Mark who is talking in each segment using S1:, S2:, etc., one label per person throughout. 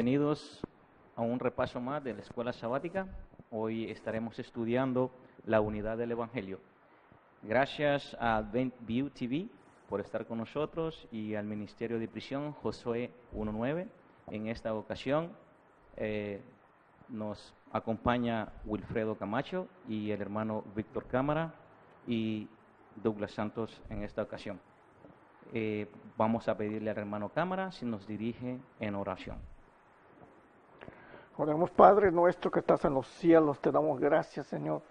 S1: Bienvenidos a un repaso más de la Escuela Sabática. Hoy estaremos estudiando la unidad del Evangelio. Gracias a Adventview TV por estar con nosotros y al Ministerio de Prisión Josué 1.9. En esta ocasión nos acompaña Wilfredo Camacho y el hermano Víctor Cámara y Douglas Santos en esta ocasión. Vamos a pedirle al hermano Cámara si nos dirige en oración.
S2: Oremos, Padre nuestro que estás en los cielos, te damos gracias, Señor,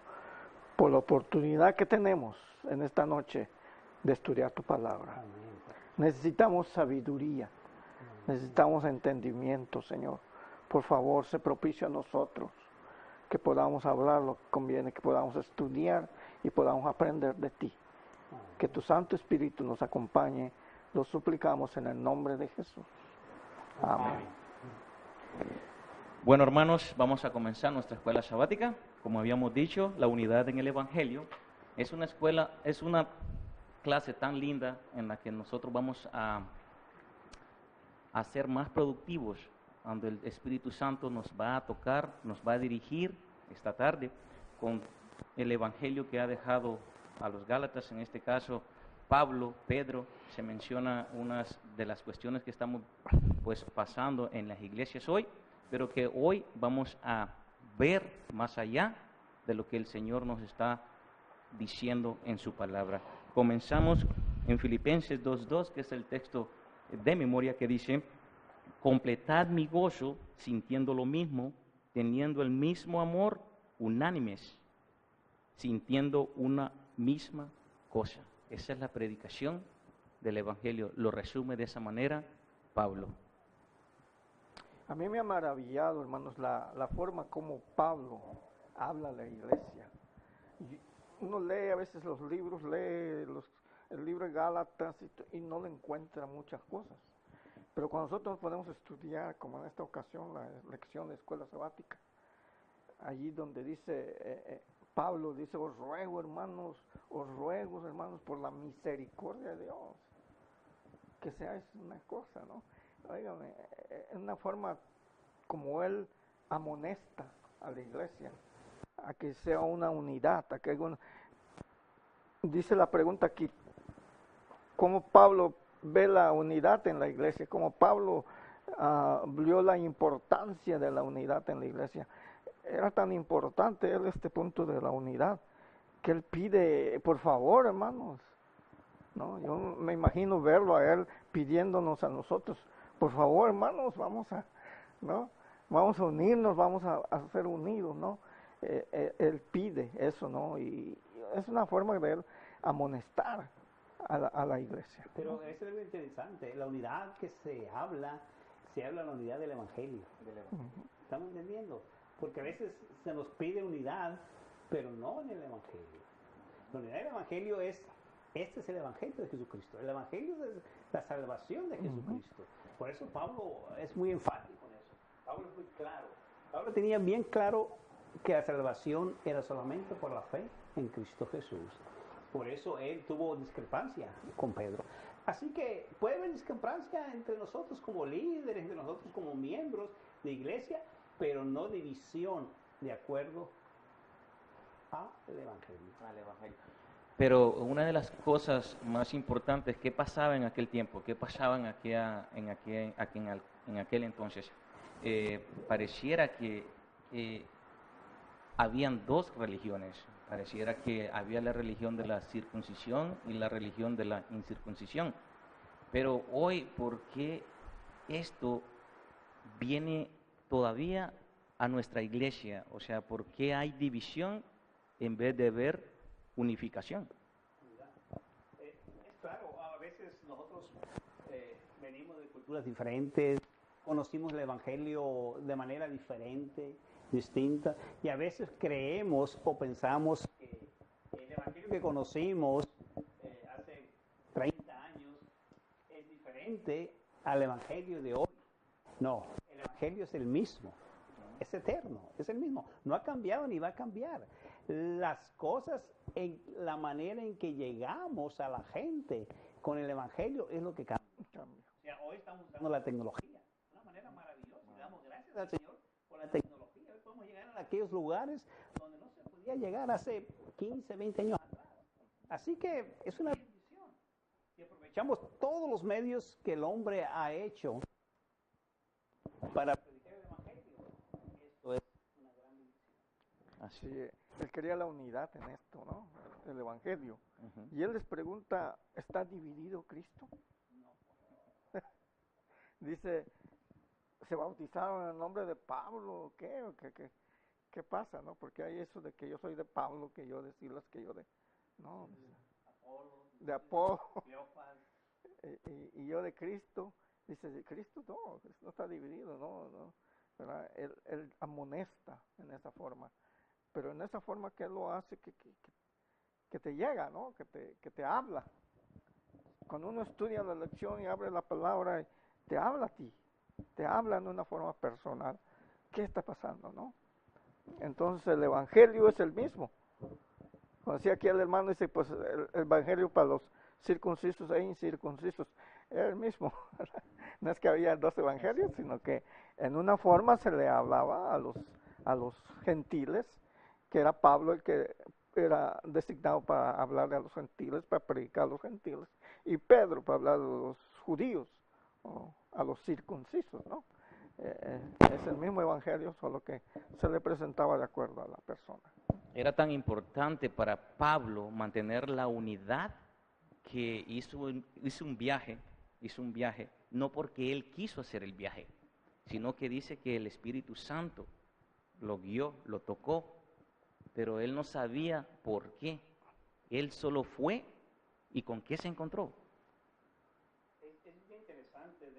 S2: por la oportunidad que tenemos en esta noche de estudiar tu palabra. Amén. Necesitamos sabiduría, necesitamos entendimiento, Señor. Por favor, sé propicio a nosotros, que podamos hablar lo que conviene, que podamos estudiar y podamos aprender de ti. Que tu Santo Espíritu nos acompañe, lo suplicamos en el nombre de Jesús. Amén.
S1: Bueno, hermanos, vamos a comenzar nuestra escuela sabática. Como habíamos dicho, la unidad en el Evangelio es una clase tan linda en la que nosotros vamos a ser más productivos, donde el Espíritu Santo nos va a tocar, nos va a dirigir esta tarde con el Evangelio que ha dejado a los Gálatas, en este caso Pablo, Pedro. Se menciona unas de las cuestiones que estamos pasando en las iglesias hoy, pero que hoy vamos a ver más allá de lo que el Señor nos está diciendo en su palabra. Comenzamos en Filipenses 2.2, que es el texto de memoria, que dice: completad mi gozo sintiendo lo mismo, teniendo el mismo amor, unánimes, sintiendo una misma cosa. Esa es la predicación del Evangelio. Lo resume de esa manera Pablo.
S2: A mí me ha maravillado, hermanos, la forma como Pablo habla a la iglesia. Uno lee a veces los libros, el libro de Gálatas y no le encuentra muchas cosas. Pero cuando nosotros nos podemos estudiar, como en esta ocasión, la lección de escuela sabática, allí donde dice, Pablo dice: os ruego, hermanos, por la misericordia de Dios, que seáis una cosa, ¿no? Óigame, es una forma como él amonesta a la iglesia, a que sea una unidad, a que dice la pregunta aquí, ¿cómo Pablo ve la unidad en la iglesia? ¿Cómo Pablo vio la importancia de la unidad en la iglesia? Era tan importante él este punto de la unidad, que él pide, por favor, hermanos, ¿no? Yo me imagino verlo a él pidiéndonos a nosotros: por favor, hermanos, vamos a unirnos, vamos a ser unidos, ¿no? Él pide eso, ¿no? Y es una forma de él amonestar a la iglesia.
S3: Pero eso es algo interesante, la unidad que se habla de la unidad del Evangelio. ¿Estamos entendiendo? Porque a veces se nos pide unidad, pero no en el Evangelio. La unidad del Evangelio este es el Evangelio de Jesucristo. El Evangelio es la salvación de Jesucristo. Por eso Pablo es muy enfático en eso. Pablo es muy claro. Pablo tenía bien claro que la salvación era solamente por la fe en Cristo Jesús. Por eso él tuvo discrepancia con Pedro. Así que puede haber discrepancia entre nosotros como líderes, entre nosotros como miembros de iglesia, pero no división de acuerdo al Evangelio.
S1: Pero una de las cosas más importantes, ¿qué pasaba en aquel tiempo? ¿Qué pasaba en aquel entonces? Pareciera que habían dos religiones. Pareciera que había la religión de la circuncisión y la religión de la incircuncisión. Pero hoy, ¿por qué esto viene todavía a nuestra iglesia? O sea, ¿por qué hay división en vez de ver unificación?
S3: Es claro, a veces nosotros venimos de culturas diferentes, conocimos el Evangelio de manera diferente, distinta, y a veces creemos o pensamos que el Evangelio que conocimos hace 30 años es diferente al Evangelio de hoy. No, el Evangelio es el mismo, es eterno, es el mismo, no ha cambiado ni va a cambiar. Las cosas, en la manera en que llegamos a la gente con el Evangelio es lo que cambia. O sea, hoy estamos usando la tecnología de una manera maravillosa y damos gracias al Señor con la tecnología. Hoy podemos llegar a aquellos lugares donde no se podía llegar hace 15, 20 años atrás. Así que es una bendición. Y aprovechamos todos los medios que el hombre ha hecho para predicar el Evangelio. Esto es una gran bendición.
S2: Así, él quería la unidad en esto, ¿no? El Evangelio.
S1: Ujú.
S2: Y él les pregunta, ¿está dividido Cristo? Dice, ¿se bautizaron en el nombre de Pablo o qué? ¿O qué pasa, no? Porque hay eso de que yo soy de Pablo, que yo de Silas, que yo de... No, de Apolo. Y yo de Cristo. Dice, de Cristo no está dividido, no. ¿Verdad? Él amonesta en esa forma. Pero en esa forma que él lo hace, que te llega, ¿no? Que te habla. Cuando uno estudia la lección y abre la palabra, te habla a ti. Te habla de una forma personal. ¿Qué está pasando, no? Entonces el Evangelio es el mismo. Como decía aquí el hermano, dice, pues el Evangelio para los circuncisos e incircuncisos era el mismo. No es que había dos evangelios, sino que en una forma se le hablaba a los gentiles, que era Pablo el que era designado para hablarle a los gentiles, para predicar a los gentiles, y Pedro para hablar a los judíos, o a los circuncisos, ¿no? Es el mismo evangelio, solo que se le presentaba de acuerdo a la persona.
S1: Era tan importante para Pablo mantener la unidad que hizo un viaje, no porque él quiso hacer el viaje, sino que dice que el Espíritu Santo lo guió, lo tocó, pero él no sabía por qué. Él solo fue y con qué se encontró.
S3: Es bien interesante.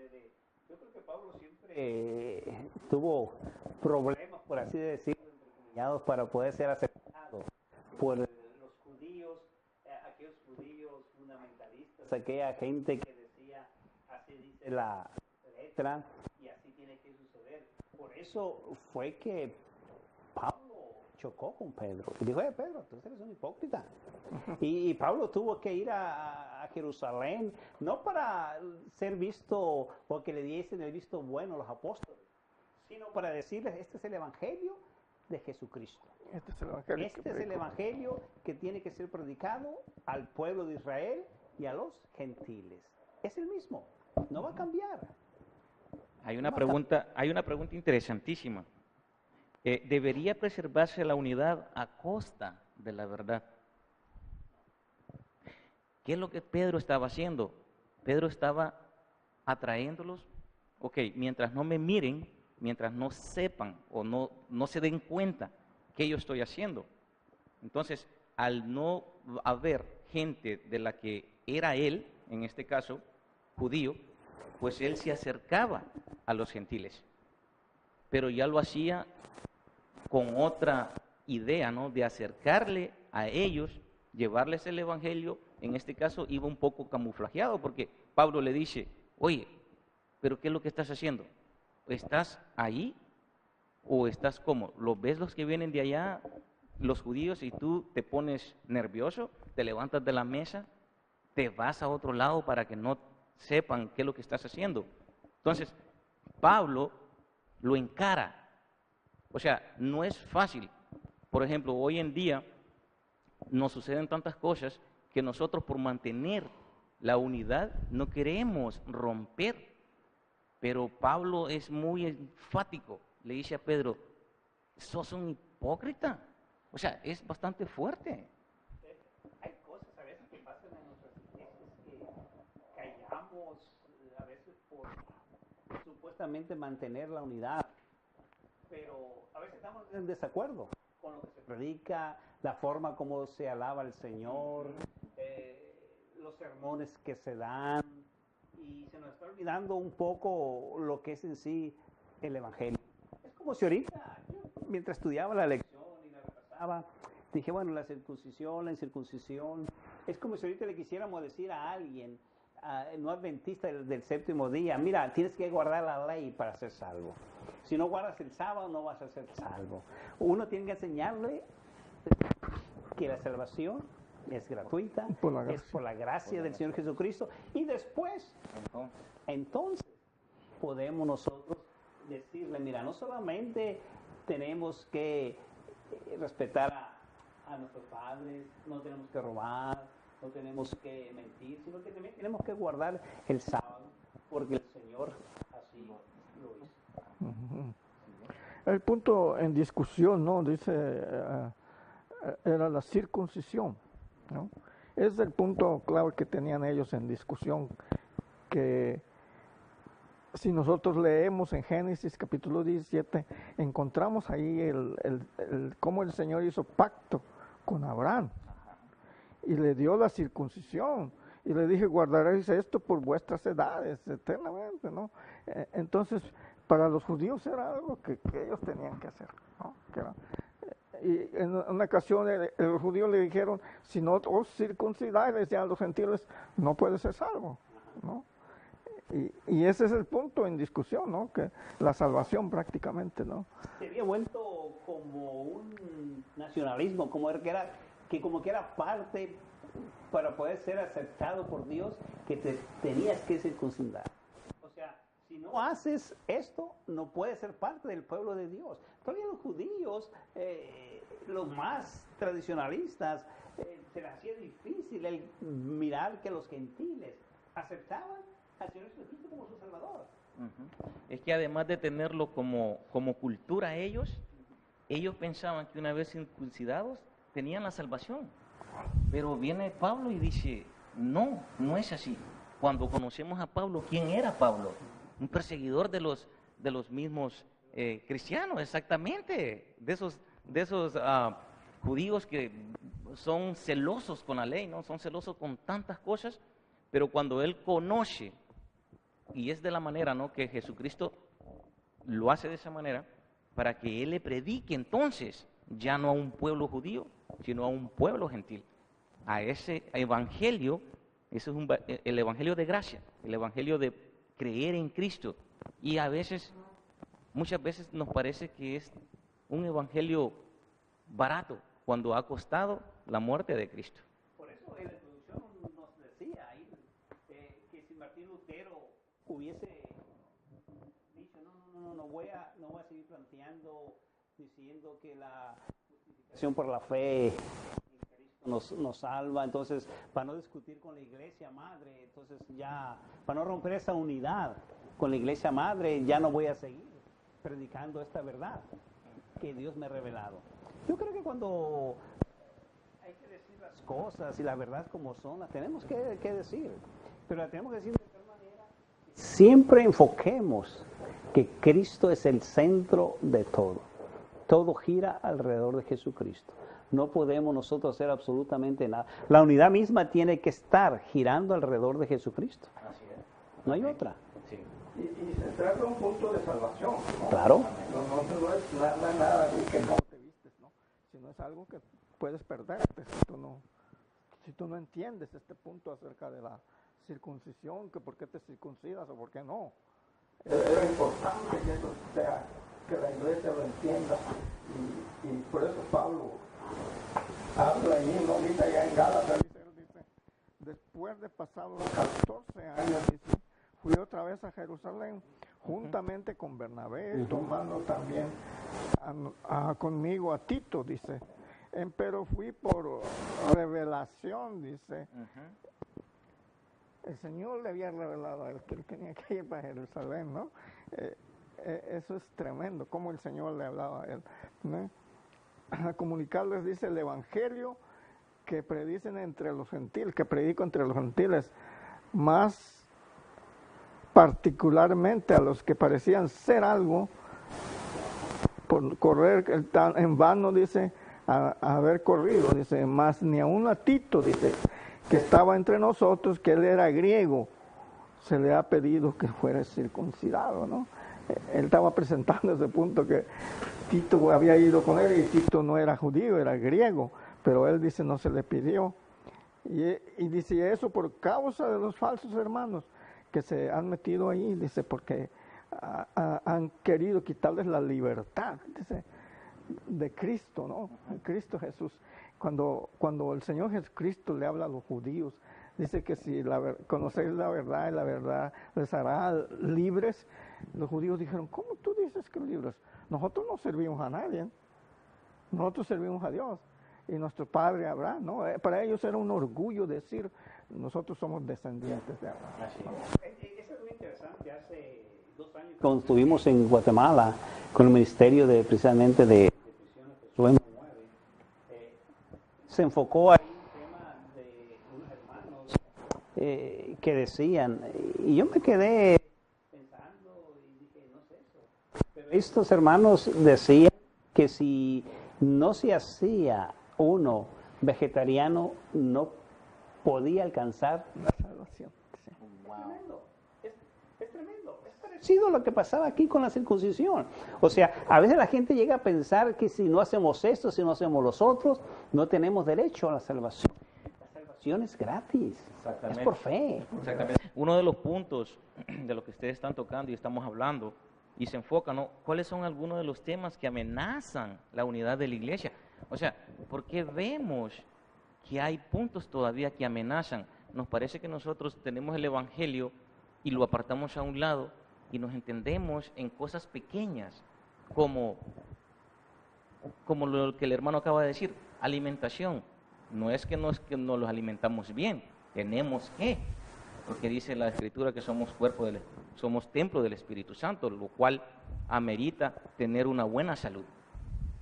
S3: Yo creo que Pablo siempre tuvo problemas, por así decirlo, entrecomillados, para poder ser aceptado por los judíos, aquellos judíos fundamentalistas, aquella gente que decía, así dice la letra y así tiene que suceder. Por eso fue que Pablo chocó con Pedro y dijo, Pedro, tú eres un hipócrita. Y Pablo tuvo que ir a Jerusalén, no para ser visto o que le diesen el visto bueno a los apóstoles, sino para decirles, este es el Evangelio de Jesucristo.
S2: Este es el evangelio.
S3: Este es el Evangelio que tiene que ser predicado al pueblo de Israel y a los gentiles. Es el mismo, no va a cambiar.
S1: Hay una pregunta interesantísima. ¿Debería preservarse la unidad a costa de la verdad? ¿Qué es lo que Pedro estaba haciendo? Pedro estaba atrayéndolos. Ok, mientras no me miren, mientras no sepan o no se den cuenta qué yo estoy haciendo. Entonces, al no haber gente de la que era él, en este caso, judío, pues él se acercaba a los gentiles. Pero ya lo hacía con otra idea, ¿no? De acercarle a ellos, llevarles el evangelio. En este caso iba un poco camuflajeado, porque Pablo le dice, oye, ¿pero qué es lo que estás haciendo? ¿Estás ahí o estás como? ¿Los ves los que vienen de allá, los judíos, y tú te pones nervioso, te levantas de la mesa, te vas a otro lado para que no sepan qué es lo que estás haciendo? Entonces, Pablo lo encara. O sea, no es fácil. Por ejemplo, hoy en día nos suceden tantas cosas que nosotros, por mantener la unidad, no queremos romper. Pero Pablo es muy enfático. Le dice a Pedro, sos un hipócrita. O sea, es bastante fuerte.
S3: Hay cosas a veces que pasan en nuestras iglesias que callamos a veces por supuestamente mantener la unidad, pero a veces estamos en desacuerdo con lo que se predica, la forma como se alaba al Señor, los sermones que se dan, y se nos está olvidando un poco lo que es en sí el Evangelio. Es como si ahorita, yo, mientras estudiaba la lección y la repasaba, dije, bueno, la circuncisión, la incircuncisión, es como si ahorita le quisiéramos decir a alguien, no adventista del séptimo día, mira, tienes que guardar la ley para ser salvo. Si no guardas el sábado, no vas a ser salvo. Uno tiene que enseñarle que la salvación es gratuita, es por la gracia del Señor Jesucristo, y después, entonces, podemos nosotros decirle, mira, no solamente tenemos que respetar a nuestros padres, no tenemos que robar, no tenemos que mentir, sino que también tenemos que guardar el sábado, porque el Señor así lo hizo.
S2: El punto en discusión, ¿no? Dice, era la circuncisión, ¿no? Es el punto clave que tenían ellos en discusión, que si nosotros leemos en Génesis capítulo 17, encontramos ahí cómo el Señor hizo pacto con Abraham y le dio la circuncisión y le dije, guardaréis esto por vuestras edades eternamente, ¿no? Entonces, para los judíos era algo que ellos tenían que hacer, ¿no? Y en una ocasión los judíos le dijeron, si no os circuncidáis ya a los gentiles, no puedes ser salvo, ¿no? Y ese es el punto en discusión, ¿no? Que la salvación prácticamente, ¿no?
S3: Se había vuelto como un nacionalismo, como que era parte para poder ser aceptado por Dios, que te tenías que circuncidar. O sea, si no haces esto, no puedes ser parte del pueblo de Dios. Todavía los judíos, los más tradicionalistas, se les hacía difícil el mirar que los gentiles aceptaban al Señor Jesucristo como su Salvador.
S1: Es que además de tenerlo como cultura ellos pensaban que una vez circuncidados tenían la salvación. Pero viene Pablo y dice, no es así. Cuando conocemos a Pablo, ¿quién era Pablo? Un perseguidor de los mismos cristianos, exactamente, de esos judíos que son celosos con la ley, ¿no? Son celosos con tantas cosas, pero cuando él conoce, y es de la manera, ¿no?, que Jesucristo lo hace de esa manera, para que él le predique entonces, ya no a un pueblo judío, sino a un pueblo gentil, a ese evangelio. Ese es el evangelio de gracia, el evangelio de creer en Cristo. Y muchas veces nos parece que es un evangelio barato, cuando ha costado la muerte de Cristo.
S3: Por eso en la introducción nos decía ahí que si Martín Lutero hubiese dicho, no voy a seguir planteando, diciendo que la justificación por la fe nos salva, entonces para no discutir con la iglesia madre, entonces ya para no romper esa unidad con la iglesia madre, ya no voy a seguir predicando esta verdad que Dios me ha revelado. Yo creo que cuando hay que decir las cosas y la verdad como son, las tenemos que decir, pero las tenemos que decir de tal manera que siempre enfoquemos que Cristo es el centro de todo. Todo gira alrededor de Jesucristo. No podemos nosotros hacer absolutamente nada. La unidad misma tiene que estar girando alrededor de Jesucristo.
S1: Así es.
S3: No hay otra.
S1: Sí.
S2: Y se trata de un punto de salvación, ¿no?
S3: Claro.
S2: No es nada que no te vistes, ¿no? Sino es algo que puedes perderte si tú no entiendes este punto acerca de la circuncisión, que por qué te circuncidas o por qué no. Es importante que eso sea, que la iglesia lo entienda, y por eso Pablo habla ahí, ¿no? Ahorita ya en Gálatas, dice, después de pasados 14 años, dice, fui otra vez a Jerusalén, juntamente con Bernabé, tomando también conmigo a Tito, dice, pero fui por revelación, dice. El Señor le había revelado a él que él tenía que ir para Jerusalén, ¿no? Eso es tremendo, cómo el Señor le hablaba a él, ¿no? A comunicarles, dice, el evangelio que predicen entre los gentiles, que predico entre los gentiles, más particularmente a los que parecían ser algo, por correr en vano, dice, a haber corrido, dice, más ni aun a Tito, dice, que estaba entre nosotros, que él era griego, se le ha pedido que fuera circuncidado, ¿no? Él estaba presentando ese punto que Tito había ido con él y Tito no era judío, era griego, pero él dice no se le pidió. Y dice eso por causa de los falsos hermanos que se han metido ahí, dice, porque han querido quitarles la libertad, dice, de Cristo, ¿no? Cristo Jesús. Cuando el Señor Jesucristo le habla a los judíos, Dice que si conocéis la verdad y la verdad les hará libres. Los judíos dijeron, ¿cómo tú dices que libres? Nosotros no servimos a nadie, nosotros servimos a Dios. Y nuestro padre Abraham, ¿no? Para ellos era un orgullo decir, nosotros somos descendientes de Abraham.
S3: Eso es muy interesante. Hace 2 años, cuando estuvimos en Guatemala con el ministerio precisamente de prisiones Josué 9, se enfocó ahí un tema de unos hermanos que decían, y yo me quedé pensando y dije, no sé eso. Pero estos hermanos decían que si no se hacía uno vegetariano, no podía alcanzar la salvación. Sí. Wow. Tremendo. Es tremendo. Es parecido a lo que pasaba aquí con la circuncisión. O sea, a veces la gente llega a pensar que si no hacemos esto, si no hacemos los otros, no tenemos derecho a la salvación. La salvación es gratis. Es por fe.
S1: Exactamente. Uno de los puntos de lo que ustedes están tocando y estamos hablando y se enfocan, ¿no? ¿Cuáles son algunos de los temas que amenazan la unidad de la iglesia? O sea, porque vemos que hay puntos todavía que amenazan. Nos parece que nosotros tenemos el Evangelio y lo apartamos a un lado y nos entendemos en cosas pequeñas, como lo que el hermano acaba de decir, alimentación. No es que nos los alimentamos bien, tenemos que, porque dice la Escritura que somos somos templo del Espíritu Santo, lo cual amerita tener una buena salud.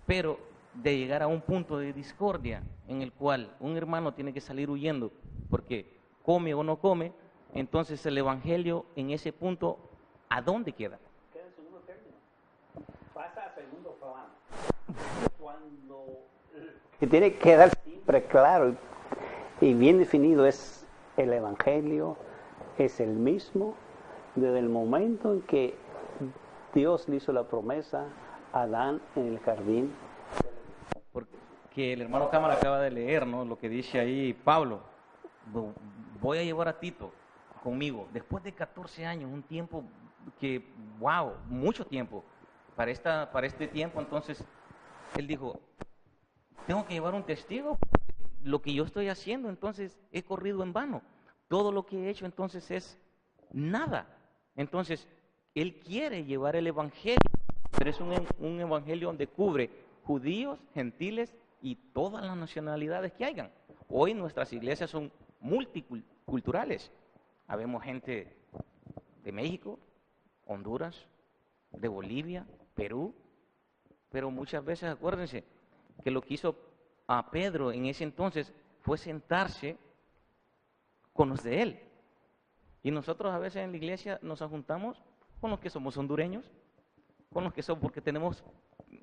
S1: Pero de llegar a un punto de discordia en el cual un hermano tiene que salir huyendo porque come o no come, entonces el Evangelio en ese punto, ¿a dónde queda?
S3: Queda en segundo término. Pasa a segundo plano. Cuando que tiene que quedar siempre claro y bien definido es el Evangelio, es el mismo desde el momento en que Dios le hizo la promesa a Adán en el jardín.
S1: Porque el hermano Cámara acaba de leer, ¿no? Lo que dice ahí Pablo, voy a llevar a Tito conmigo, después de 14 años, un tiempo que, wow, mucho tiempo, para este tiempo. Entonces, él dijo, tengo que llevar un testigo, lo que yo estoy haciendo, entonces, he corrido en vano, todo lo que he hecho, entonces, es nada. Entonces, él quiere llevar el Evangelio, pero es un Evangelio donde cubre judíos, gentiles y todas las nacionalidades que hayan. Hoy nuestras iglesias son multiculturales. Habemos gente de México, Honduras, de Bolivia, Perú, pero muchas veces acuérdense que lo que hizo a Pedro en ese entonces fue sentarse con los de él. Y nosotros a veces en la iglesia nos juntamos con los que somos hondureños, con los que somos, porque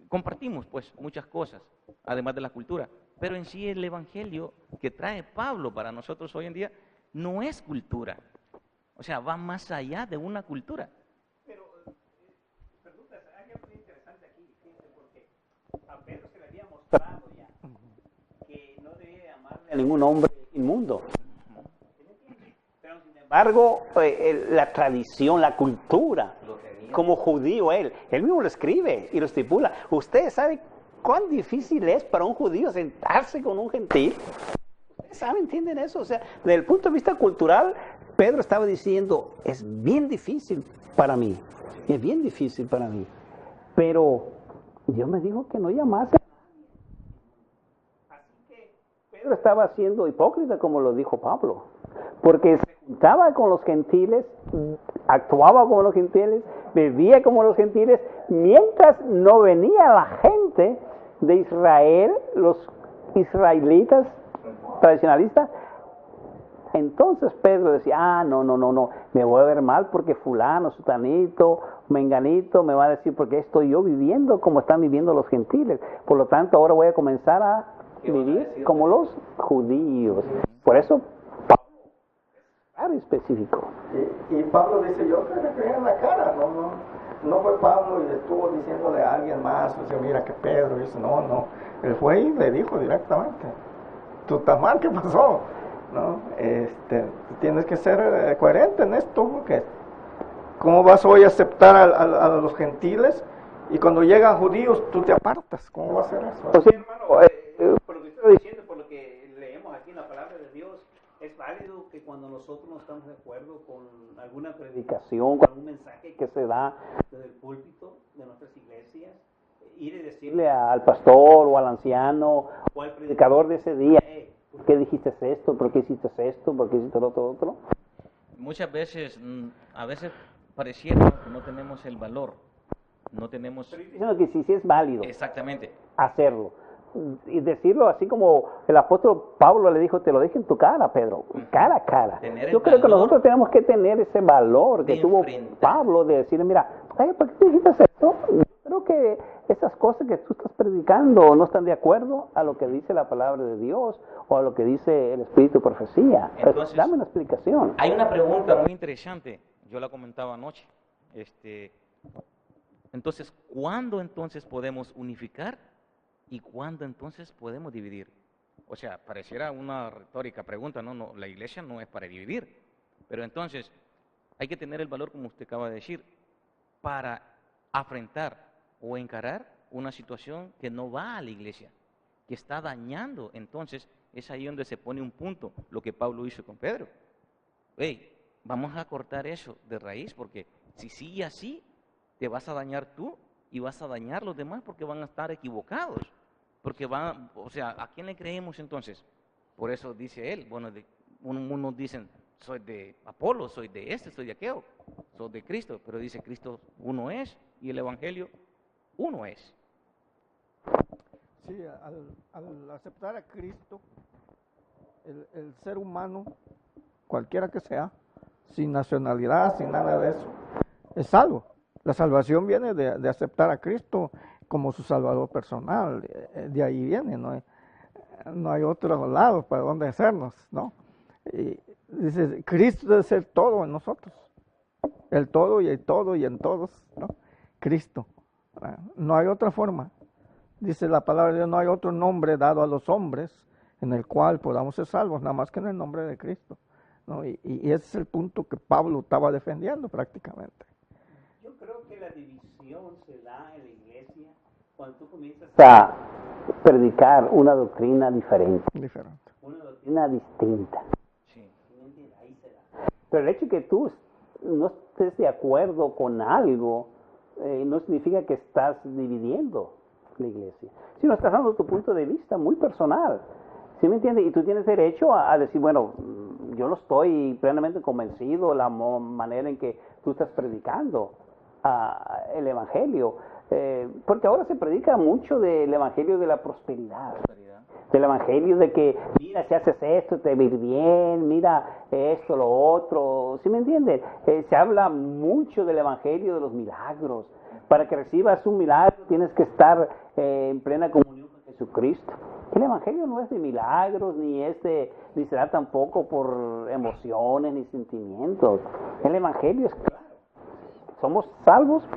S1: compartimos pues muchas cosas, además de la cultura. Pero en sí el Evangelio que trae Pablo para nosotros hoy en día no es cultura. O sea, va más allá de una cultura.
S3: Pero, preguntas, hay algo muy interesante aquí, fíjense, porque a Pedro se le había mostrado ya que no debía llamarle a ningún hombre inmundo. Pero sin embargo, la tradición, la cultura, como judío él mismo lo escribe y lo estipula. ¿Ustedes saben cuán difícil es para un judío sentarse con un gentil? ¿Ustedes saben, entienden eso? O sea, desde el punto de vista cultural, Pedro estaba diciendo, es bien difícil para mí, es bien difícil para mí. Pero Dios me dijo que no llamase. Así que Pedro estaba siendo hipócrita, como lo dijo Pablo, porque se juntaba con los gentiles, actuaba como los gentiles, vivía como los gentiles, mientras no venía la gente de Israel, los israelitas tradicionalistas. Entonces Pedro decía, no, me voy a ver mal porque fulano, sutanito, menganito me va a decir porque estoy yo viviendo como están viviendo los gentiles. Por lo tanto, ahora voy a comenzar a vivir como los judíos. Por eso Pablo es específico.
S2: Y Pablo dice, yo que le creía en la cara, no fue Pablo y estuvo diciéndole a alguien más, o sea, mira que Pedro, dice, no, él fue y le dijo directamente, tú estás mal, ¿qué pasó? ¿No? Tienes que ser coherente en esto, porque ¿cómo vas hoy a aceptar a los gentiles y cuando llegan judíos tú te apartas? ¿Cómo va a ser eso?
S3: Pues sí, hermano, por lo que estoy diciendo, por lo que leemos aquí en la palabra de Dios, Es válido que cuando nosotros no estamos de acuerdo con alguna predicación, con algún mensaje que se da desde el púlpito de nuestras iglesias, ir y decirle al pastor o al anciano o al predicador de ese día, ¿por qué dijiste esto? ¿Por qué hiciste esto? ¿Por qué hiciste lo otro?
S1: Muchas veces, a veces pareciera que no tenemos el valor, no tenemos...
S3: Estoy diciendo que sí es válido.
S1: Exactamente.
S3: Hacerlo. Y decirlo así como el apóstol Pablo le dijo, te lo dije en tu cara, Pedro, cara a cara. Yo creo que nosotros tenemos que tener ese valor que tuvo Pablo de decirle, mira, ¿por qué tú dijiste esto? Yo creo que esas cosas que tú estás predicando no están de acuerdo a lo que dice la palabra de Dios o a lo que dice el Espíritu de Profecía.
S1: Entonces,
S3: dame una explicación.
S1: Hay una pregunta muy interesante, yo la comentaba anoche. Entonces, ¿cuándo entonces podemos unificar y cuándo entonces podemos dividir? O sea, pareciera una retórica pregunta, no, la iglesia no es para dividir, pero entonces hay que tener el valor, como usted acaba de decir, para afrontar o encarar una situación que no va a la iglesia, que está dañando. Entonces es ahí donde se pone un punto, lo que Pablo hizo con Pedro. Hey, vamos a cortar eso de raíz, porque si sigue así, te vas a dañar tú y vas a dañar los demás porque van a estar equivocados. Porque o sea, ¿a quién le creemos entonces? Por eso dice él, bueno, unos dicen, soy de Apolo, soy de este, soy de aquello, soy de Cristo, pero dice Cristo uno es y el Evangelio uno es.
S2: Sí, al aceptar a Cristo, el ser humano, cualquiera que sea, sin nacionalidad, sin nada de eso, es salvo. La salvación viene de aceptar a Cristo como su salvador personal, de ahí viene, no hay otro lado para donde hacernos, ¿no? Y dice, Cristo debe ser todo en nosotros, el todo y el todo y en todos, ¿no? Cristo, no hay otra forma. Dice la palabra de Dios, no hay otro nombre dado a los hombres en el cual podamos ser salvos, nada más que en el nombre de Cristo, ¿no? Y ese es el punto que Pablo estaba defendiendo prácticamente.
S3: Yo creo que la división se da en la iglesia cuando tú comienzas a predicar una doctrina diferente. Una doctrina distinta.
S1: Sí.
S3: Ahí se da. Pero el hecho de que tú no estés de acuerdo con algo no significa que estás dividiendo la iglesia, sino estás dando tu punto de vista muy personal. ¿Sí me entiendes? Y tú tienes derecho a decir, bueno, yo no estoy plenamente convencido de la manera en que tú estás predicando el Evangelio. Porque ahora se predica mucho del Evangelio de la prosperidad. Del Evangelio de que, mira, si haces esto te va a ir bien, mira esto, lo otro. ¿Sí me entienden? Se habla mucho del Evangelio de los milagros. Para que recibas un milagro tienes que estar en plena comunión con Jesucristo. El Evangelio no es de milagros, ni se da tampoco por emociones ni sentimientos. El Evangelio es claro. Somos salvos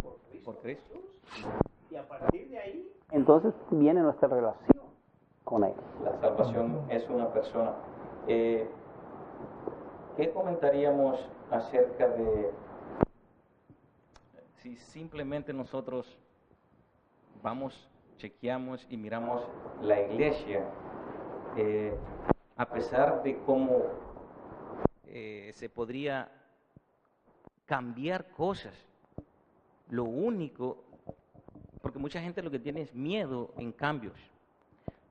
S1: por Cristo.
S3: Y a partir de ahí, entonces viene nuestra relación con Él.
S1: La salvación es una persona. ¿Qué comentaríamos acerca de si simplemente nosotros vamos, chequeamos y miramos la iglesia, a pesar de cómo se podría cambiar cosas, lo único, porque mucha gente lo que tiene es miedo en cambios,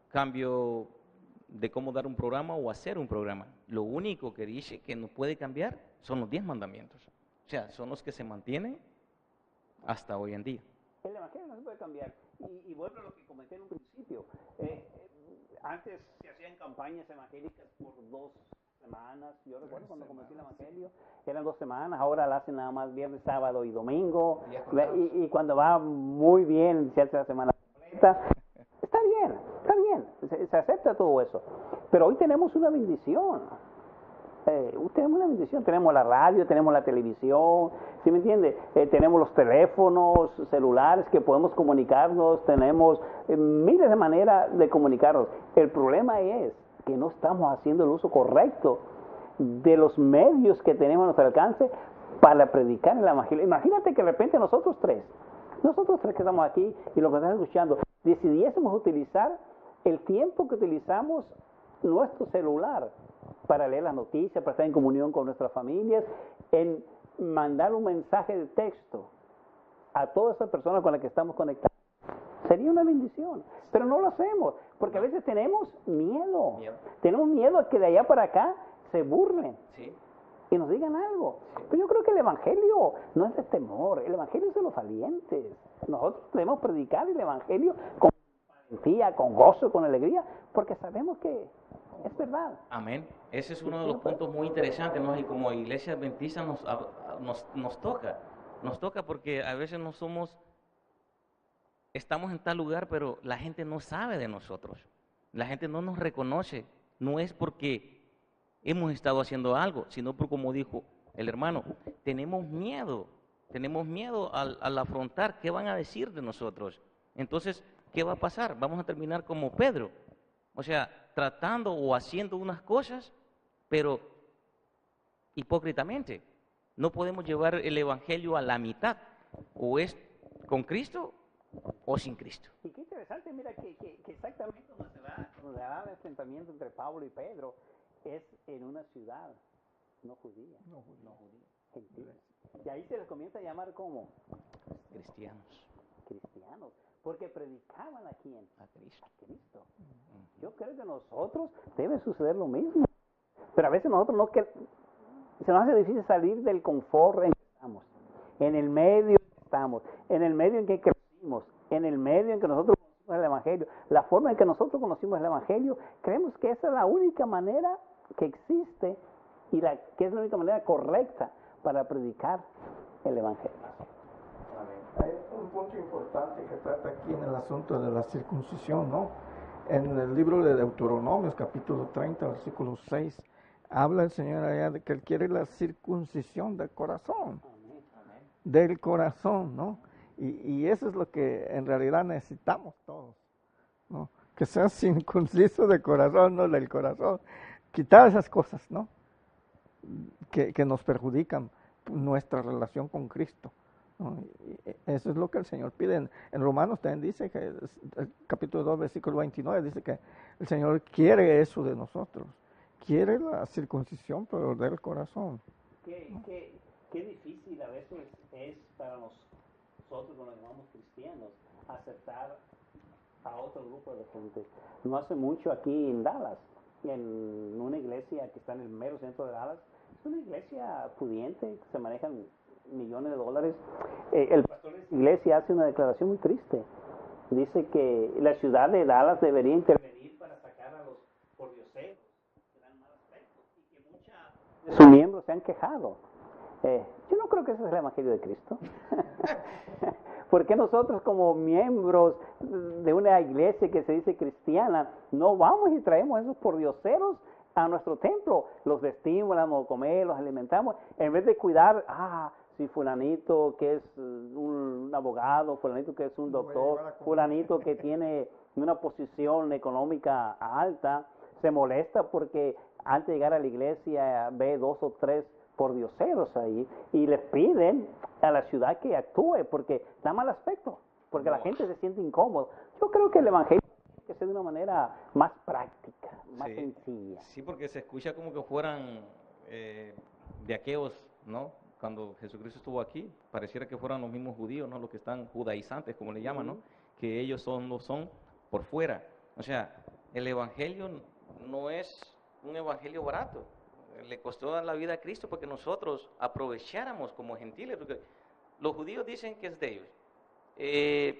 S1: cambio de cómo dar un programa o hacer un programa. Lo único que dice que no puede cambiar son los 10 mandamientos. O sea, son los que se mantienen hasta hoy en día.
S3: El Evangelio no se puede cambiar. Y vuelvo a lo que comenté en un principio. Antes se hacían campañas evangélicas por 2 semanas. Yo recuerdo cuando comencé el Evangelio, eran 2 semanas. Ahora la hacen nada más viernes, sábado y domingo. Y cuando va muy bien, se hace la semana completa. Está bien. Se acepta todo eso. Pero hoy tenemos una bendición. Tenemos una bendición, tenemos la radio, tenemos la televisión, ¿sí me entiende? Tenemos los teléfonos celulares que podemos comunicarnos, tenemos miles de maneras de comunicarnos. El problema es que no estamos haciendo el uso correcto de los medios que tenemos a nuestro alcance para predicar el Evangelio. Imagínate que de repente nosotros tres que estamos aquí y los que están escuchando, decidiésemos utilizar el tiempo que utilizamos nuestro celular para leer las noticias, para estar en comunión con nuestras familias, en mandar un mensaje de texto a todas esas personas con las que estamos conectados. Sería una bendición, pero no lo hacemos, porque a veces tenemos miedo. Tenemos miedo a que de allá para acá se burlen.
S1: Sí.
S3: Y nos digan algo. Pero yo creo que el Evangelio no es de temor, el Evangelio es de los valientes. Nosotros debemos predicar el Evangelio con valentía, con gozo, con alegría, porque sabemos que es verdad.
S1: Amén. Ese es uno de los puntos muy interesantes, ¿no? Y como iglesia adventista nos toca porque a veces estamos en tal lugar, pero la gente no sabe de nosotros. La gente no nos reconoce. No es porque hemos estado haciendo algo, sino por, como dijo el hermano, tenemos miedo al afrontar qué van a decir de nosotros. Entonces, ¿qué va a pasar? Vamos a terminar como Pedro, o sea, tratando o haciendo unas cosas, pero hipócritamente. No podemos llevar el evangelio a la mitad, o es con Cristo o sin Cristo.
S3: Y qué interesante, mira, que exactamente donde se da el enfrentamiento entre Pablo y Pedro, es en una ciudad no judía. Gentil. Y ahí se les comienza a llamar como cristianos, porque predicaban a quién, a Cristo. Yo creo que a nosotros debe suceder lo mismo, pero a veces nosotros se nos hace difícil salir del confort en que estamos, en el medio en que estamos, en el medio en que crecimos, en el medio en que nosotros conocimos el Evangelio, la forma en que nosotros conocimos el Evangelio. Creemos que esa es la única manera que existe y que es la única manera correcta para predicar el Evangelio.
S2: Hay un punto importante que trata aquí en el asunto de la circuncisión, ¿no? En el libro de Deuteronomios, capítulo 30, versículo 6, habla el Señor allá de que Él quiere la circuncisión del corazón. Del corazón, ¿no? Y eso es lo que en realidad necesitamos todos, ¿no? Que sea circunciso de corazón, no del corazón. Quitar esas cosas, ¿no? Que nos perjudican nuestra relación con Cristo, ¿no? Eso es lo que el Señor pide. En Romanos también dice que el capítulo 2, versículo 29, dice que el Señor quiere eso de nosotros. Quiere la circuncisión, pero del corazón.
S3: Qué difícil a veces es para nosotros, cuando nos llamamos cristianos, aceptar a otro grupo de gente. No hace mucho aquí en Dallas, en una iglesia que está en el mero centro de Dallas, es una iglesia pudiente, se manejan millones de dólares. El pastor de esa iglesia hace una declaración muy triste. Dice que la ciudad de Dallas debería intervenir para sacar a los pordioseros que dan mal aspecto y que muchos de sus miembros se han quejado. Yo no creo que ese es el Evangelio de Cristo. ¿Por qué nosotros como miembros de una iglesia que se dice cristiana no vamos y traemos esos pordioseros a nuestro templo? Los vestimos, les damos a comer, los alimentamos, en vez de cuidar, si fulanito que es un abogado, fulanito que es un doctor, fulanito que tiene una posición económica alta, se molesta porque antes de llegar a la iglesia ve 2 o 3 pordioseros ahí y les piden a la ciudad que actúe porque da mal aspecto, porque la gente se siente incómodo. Yo creo que el Evangelio tiene que ser de una manera más práctica, más sencilla.
S1: Sí, porque se escucha como que fueran de aquellos, ¿no? Cuando Jesucristo estuvo aquí, pareciera que fueran los mismos judíos, ¿no? Los que están judaizantes, como le llaman, ¿no? Que ellos lo son por fuera. O sea, el Evangelio no es un Evangelio barato. Le costó la vida a Cristo porque nosotros aprovecháramos como gentiles, porque los judíos dicen que es de ellos,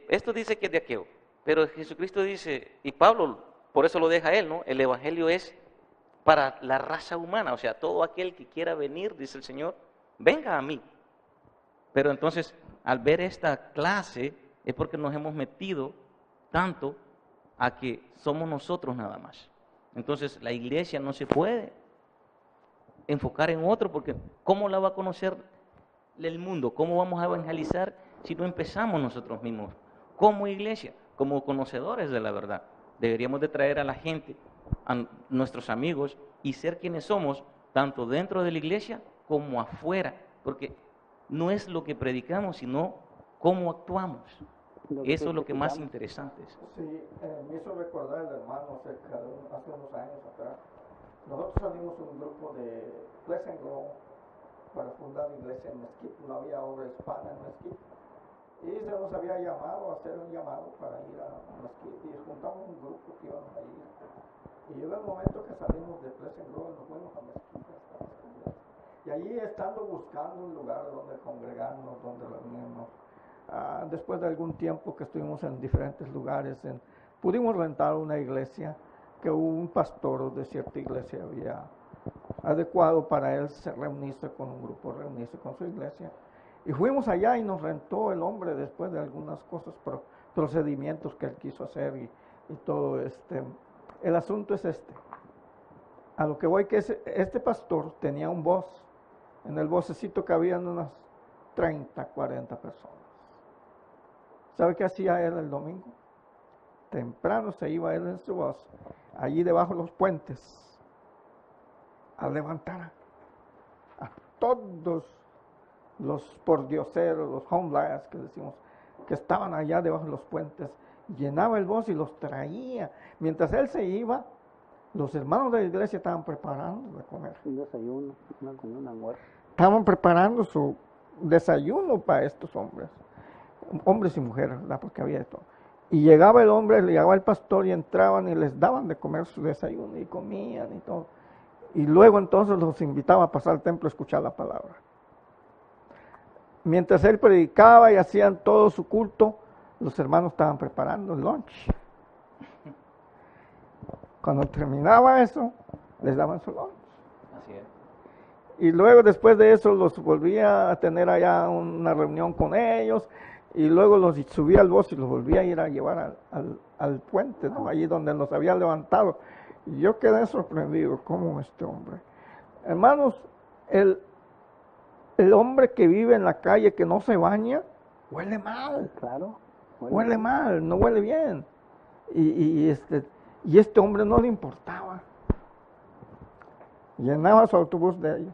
S1: esto dice que es de aquello, pero Jesucristo dice, y Pablo por eso lo deja él, ¿no? El Evangelio es para la raza humana, o sea, todo aquel que quiera venir, dice el Señor, venga a mí. Pero entonces, al ver esta clase, es porque nos hemos metido tanto a que somos nosotros nada más. Entonces, la iglesia no se puede enfocar en otro, porque ¿cómo la va a conocer el mundo? ¿Cómo vamos a evangelizar si no empezamos nosotros mismos? Como iglesia, como conocedores de la verdad, deberíamos de traer a la gente, a nuestros amigos, y ser quienes somos, tanto dentro de la iglesia como afuera, porque no es lo que predicamos, sino cómo actuamos. Eso es lo que más interesante es.
S2: Sí, me hizo recordar el hermano hace unos años atrás, nosotros salimos un grupo de Pleasant Grove para fundar la iglesia en Mesquite. No había obra hispana en Mesquite. Y se nos había llamado a hacer un llamado para ir a Mesquite y juntamos un grupo que íbamos a ir. Y llegó el momento que salimos de Pleasant Grove y nos fuimos a Mesquite hasta las comunidades. Y allí estando buscando un lugar donde congregarnos, donde reunirnos, después de algún tiempo que estuvimos en diferentes lugares, pudimos rentar una iglesia que un pastor de cierta iglesia había adecuado para él reunirse con un grupo, reunirse con su iglesia. Y fuimos allá y nos rentó el hombre después de algunas cosas, procedimientos que él quiso hacer y todo. El asunto es a lo que voy, que este pastor tenía un bus. En el bocecito cabían unas 30, 40 personas. ¿Sabe qué hacía él el domingo? Temprano se iba él en su bus, allí debajo de los puentes, a levantar a todos los pordioseros, los homeless que decimos, que estaban allá debajo de los puentes. Llenaba el bus y los traía. Mientras él se iba, los hermanos de la iglesia estaban preparando de comer.
S3: Un desayuno, una comida, un almuerzo.
S2: Estaban preparando su desayuno para estos hombres y mujeres, ¿verdad? Porque había de todo. Y llegaba el hombre, llegaba el pastor y entraban y les daban de comer su desayuno y comían y todo. Y luego entonces los invitaba a pasar al templo a escuchar la palabra. Mientras él predicaba y hacían todo su culto, los hermanos estaban preparando el lunch. Cuando terminaba eso, les daban su lunch.
S1: Así es.
S2: Y luego después de eso los volvía a tener allá una reunión con ellos y luego los subía al bus y los volvía a ir a llevar al puente, ¿no? Allí donde nos había levantado. Y yo quedé sorprendido, ¿cómo este hombre? Hermanos, el hombre que vive en la calle, que no se baña, huele mal.
S3: Claro.
S2: Huele mal, no huele bien. Y este hombre no le importaba. Llenaba su autobús de ellos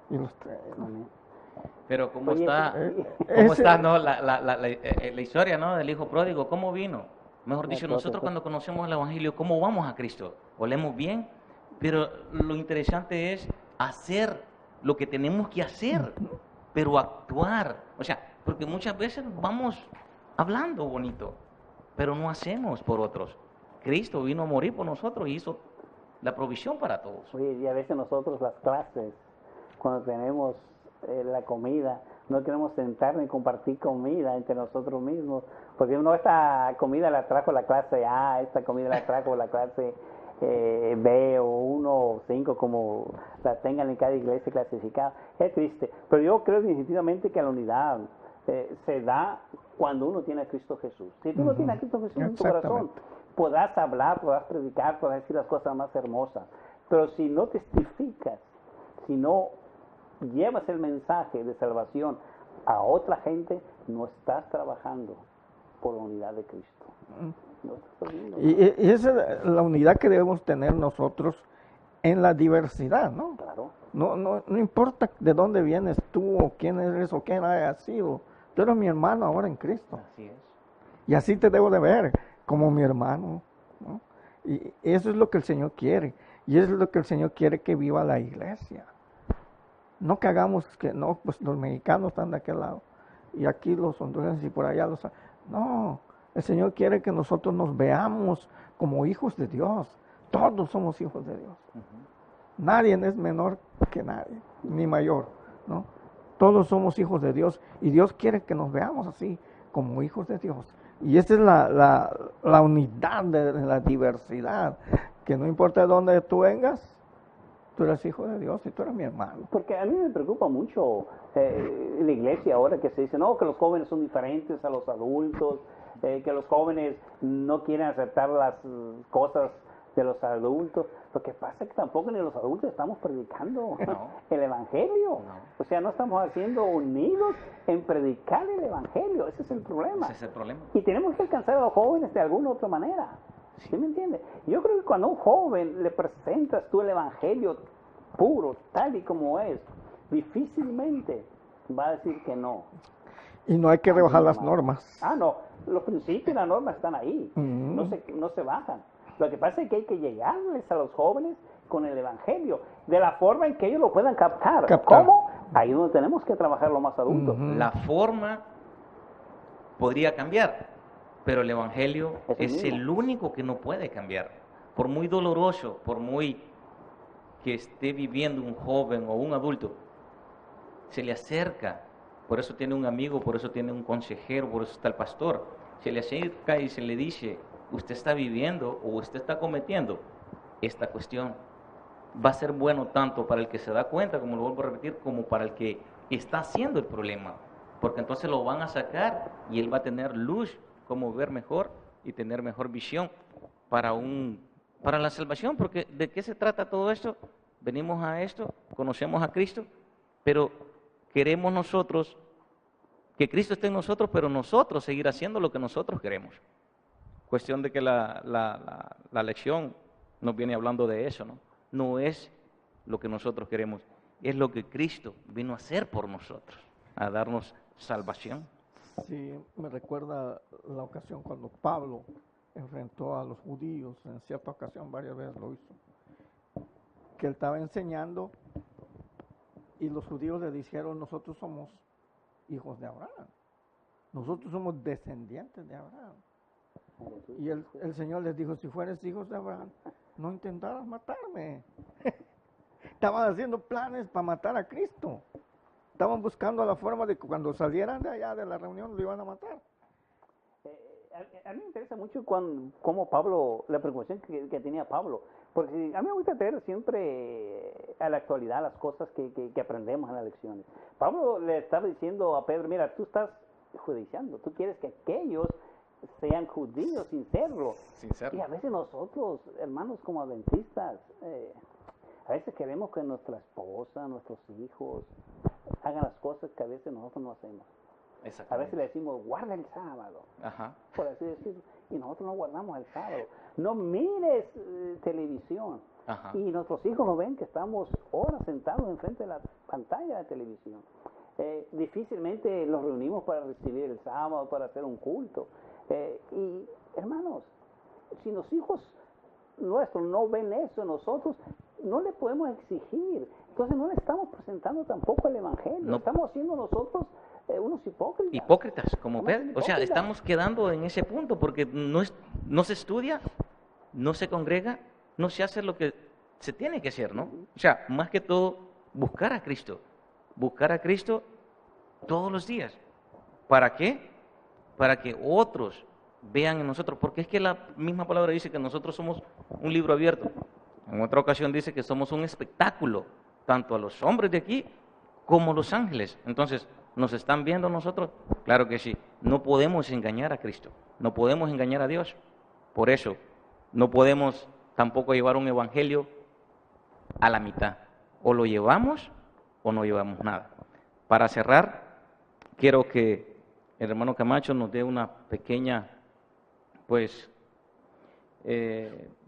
S2: y los traía.
S1: Pero ¿cómo
S3: Oye,
S1: está ¿no? la historia, ¿no? Del hijo pródigo? ¿Cómo vino? Mejor dicho, nosotros cuando conocemos el Evangelio, ¿cómo vamos a Cristo? Olemos bien, pero lo interesante es hacer lo que tenemos que hacer, pero actuar. O sea, porque muchas veces vamos hablando bonito, pero no hacemos por otros. Cristo vino a morir por nosotros y hizo la provisión para todos.
S3: Oye, y a veces nosotros las clases, cuando tenemos la comida, no queremos sentarnos y compartir comida entre nosotros mismos, porque uno esta comida la trajo la clase A, esta comida la trajo la clase B o 1 o 5, como la tengan en cada iglesia clasificada. Es triste, pero yo creo definitivamente que la unidad se da cuando uno tiene a Cristo Jesús. Si tú no tienes a Cristo Jesús en tu corazón, podrás hablar, podrás predicar, podrás decir las cosas más hermosas, pero si no testificas, si no llevas el mensaje de salvación a otra gente, no estás trabajando por la unidad de Cristo. No estás haciendo nada.
S2: Y esa es la unidad que debemos tener nosotros en la diversidad, ¿no?
S3: Claro.
S2: No importa de dónde vienes tú o quién eres o quién hayas sido, tú eres mi hermano ahora en Cristo.
S1: Así es.
S2: Y así te debo de ver, como mi hermano, ¿no? Y eso es lo que el Señor quiere. Y eso es lo que el Señor quiere que viva la iglesia. No que hagamos que no, pues los mexicanos están de aquel lado y aquí los hondureños y por allá los... No, el Señor quiere que nosotros nos veamos como hijos de Dios. Todos somos hijos de Dios. Nadie es menor que nadie, ni mayor, ¿no? Todos somos hijos de Dios y Dios quiere que nos veamos así, como hijos de Dios. Y esa es la unidad de la diversidad, que no importa de dónde tú vengas, tú eres hijo de Dios y tú eres mi hermano.
S3: Porque a mí me preocupa mucho la iglesia ahora que se dice, no, que los jóvenes son diferentes a los adultos, que los jóvenes no quieren aceptar las cosas de los adultos. Lo que pasa es que tampoco ni los adultos estamos predicando el Evangelio.
S1: No.
S3: O sea, no estamos haciendo unidos en predicar el Evangelio. Ese es el problema.
S1: Ese es el problema.
S3: Y tenemos que alcanzar a los jóvenes de alguna otra manera. ¿Sí me entiendes? Yo creo que cuando a un joven le presentas tú el Evangelio puro, tal y como es, difícilmente va a decir que no.
S2: Y no hay que rebajar las normas.
S3: No, los principios y las normas están ahí, no se bajan. Lo que pasa es que hay que llegarles a los jóvenes con el Evangelio, de la forma en que ellos lo puedan captar.
S2: Captar.
S3: ¿Cómo? Ahí es donde tenemos que trabajar los más adultos.
S1: La forma podría cambiar, pero el Evangelio
S3: Es el
S1: es el
S3: mismo.
S1: único que no puede cambiar. Por muy doloroso, por muy que esté viviendo un joven o un adulto, se le acerca, por eso tiene un amigo, por eso tiene un consejero, por eso está el pastor, se le acerca y se le dice, usted está viviendo o usted está cometiendo esta cuestión. Va a ser bueno tanto para el que se da cuenta, como lo vuelvo a repetir, como para el que está haciendo el problema, porque entonces lo van a sacar y él va a tener luz, como ver mejor y tener mejor visión para la salvación, porque ¿de qué se trata todo esto? Venimos a esto, conocemos a Cristo, pero queremos nosotros que Cristo esté en nosotros, pero nosotros seguir haciendo lo que nosotros queremos. Cuestión de que la lección nos viene hablando de eso, ¿no? No es lo que nosotros queremos, es lo que Cristo vino a hacer por nosotros, a darnos salvación.
S2: Sí, me recuerda la ocasión cuando Pablo enfrentó a los judíos, en cierta ocasión, varias veces lo hizo, que él estaba enseñando y los judíos le dijeron, nosotros somos hijos de Abraham, nosotros somos descendientes de Abraham. Y el Señor les dijo, si fueres hijos de Abraham, no intentaras matarme. Estaban haciendo planes para matar a Cristo. Estaban buscando la forma de que cuando salieran de allá de la reunión lo iban a matar.
S3: A mí me interesa mucho cómo Pablo, la preocupación que tenía Pablo, porque a mí me gusta traer siempre a la actualidad las cosas que aprendemos en las lecciones. Pablo le estaba diciendo a Pedro, mira, tú estás judiciando, tú quieres que aquellos sean judíos sin serlo. Y a veces nosotros, hermanos como adventistas, a veces queremos que nuestra esposa, nuestros hijos, hagan las cosas que a veces nosotros no hacemos. A veces le decimos, guarda el sábado,
S1: Ajá.
S3: por así decirlo, y nosotros no guardamos el sábado. No mires televisión.
S1: Ajá.
S3: Y nuestros hijos nos ven que estamos horas sentados enfrente de la pantalla de televisión. Difícilmente los reunimos para recibir el sábado, para hacer un culto. Y hermanos, si los hijos nuestros no ven eso en nosotros, no le podemos exigir. Entonces no le estamos presentando tampoco el Evangelio.
S1: No.
S3: Estamos siendo nosotros unos hipócritas.
S1: Hipócritas, como
S3: Somos
S1: Pedro. O sea,
S3: hipócritas.
S1: estamos quedando en ese punto porque no se estudia, no se congrega, no se hace lo que se tiene que hacer, ¿no? O sea, más que todo, buscar a Cristo todos los días. ¿Para qué? Para que otros vean en nosotros, porque es que la misma palabra dice que nosotros somos un libro abierto. En otra ocasión dice que somos un espectáculo, tanto a los hombres de aquí como a los ángeles. Entonces, ¿nos están viendo nosotros? Claro que sí. No podemos engañar a Cristo, no podemos engañar a Dios. Por eso, no podemos tampoco llevar un evangelio a la mitad. O lo llevamos o no llevamos nada. Para cerrar, quiero que el hermano Camacho nos dé una pequeña, pues,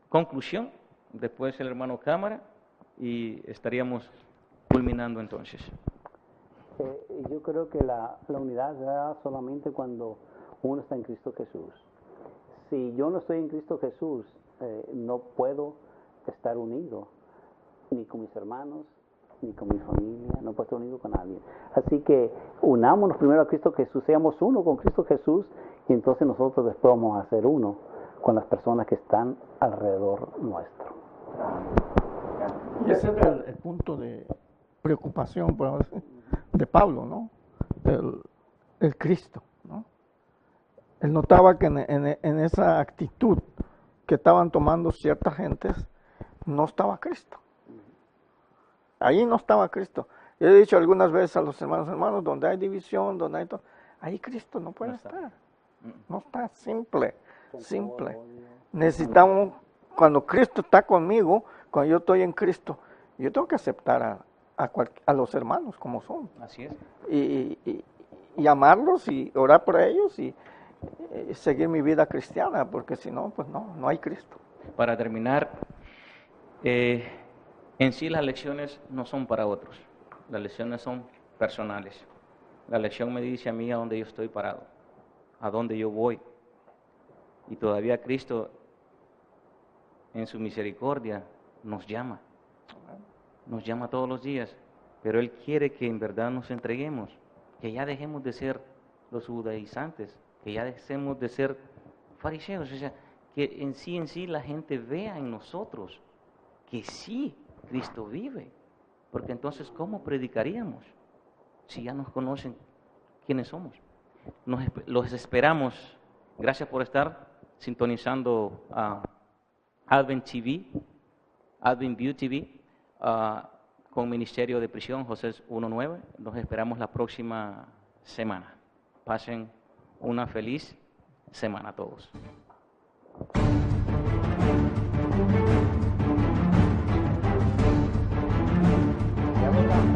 S1: conclusión. Después el hermano Cámara y estaríamos culminando entonces.
S3: Yo creo que la unidad se da solamente cuando uno está en Cristo Jesús. Si yo no estoy en Cristo Jesús, no puedo estar unido ni con mis hermanos, ni con mi familia, no puedo estar unido con nadie. Así que unámonos primero a Cristo Jesús, seamos uno con Cristo Jesús y entonces nosotros después vamos a ser uno con las personas que están alrededor nuestro.
S2: Y ese era el punto de preocupación de Pablo, ¿no? El Cristo, ¿no? Él notaba que en esa actitud que estaban tomando ciertas gentes, no estaba Cristo. Ahí no estaba Cristo. Yo he dicho algunas veces a los hermanos, donde hay división, donde hay todo, ahí Cristo no puede estar. No está, simple. Necesitamos, cuando Cristo está conmigo, cuando yo estoy en Cristo, yo tengo que aceptar a los hermanos como son.
S1: Así es.
S2: Y amarlos y orar por ellos y seguir mi vida cristiana, porque si no, pues no hay Cristo.
S1: Para terminar, en sí las lecciones no son para otros, las lecciones son personales. La lección me dice a mí a dónde yo estoy parado, a dónde yo voy. Y todavía Cristo, en su misericordia, nos llama nos llama todos los días, pero Él quiere que en verdad nos entreguemos, que ya dejemos de ser los judaizantes, que ya dejemos de ser fariseos, o sea, que en sí la gente vea en nosotros que sí, Cristo vive, porque entonces ¿cómo predicaríamos si ya nos conocen quiénes somos? Los esperamos. Gracias por estar sintonizando a Advent TV, Advent View TV, con Ministerio de Prisión José 19. Nos esperamos la próxima semana. Pasen una feliz semana a todos.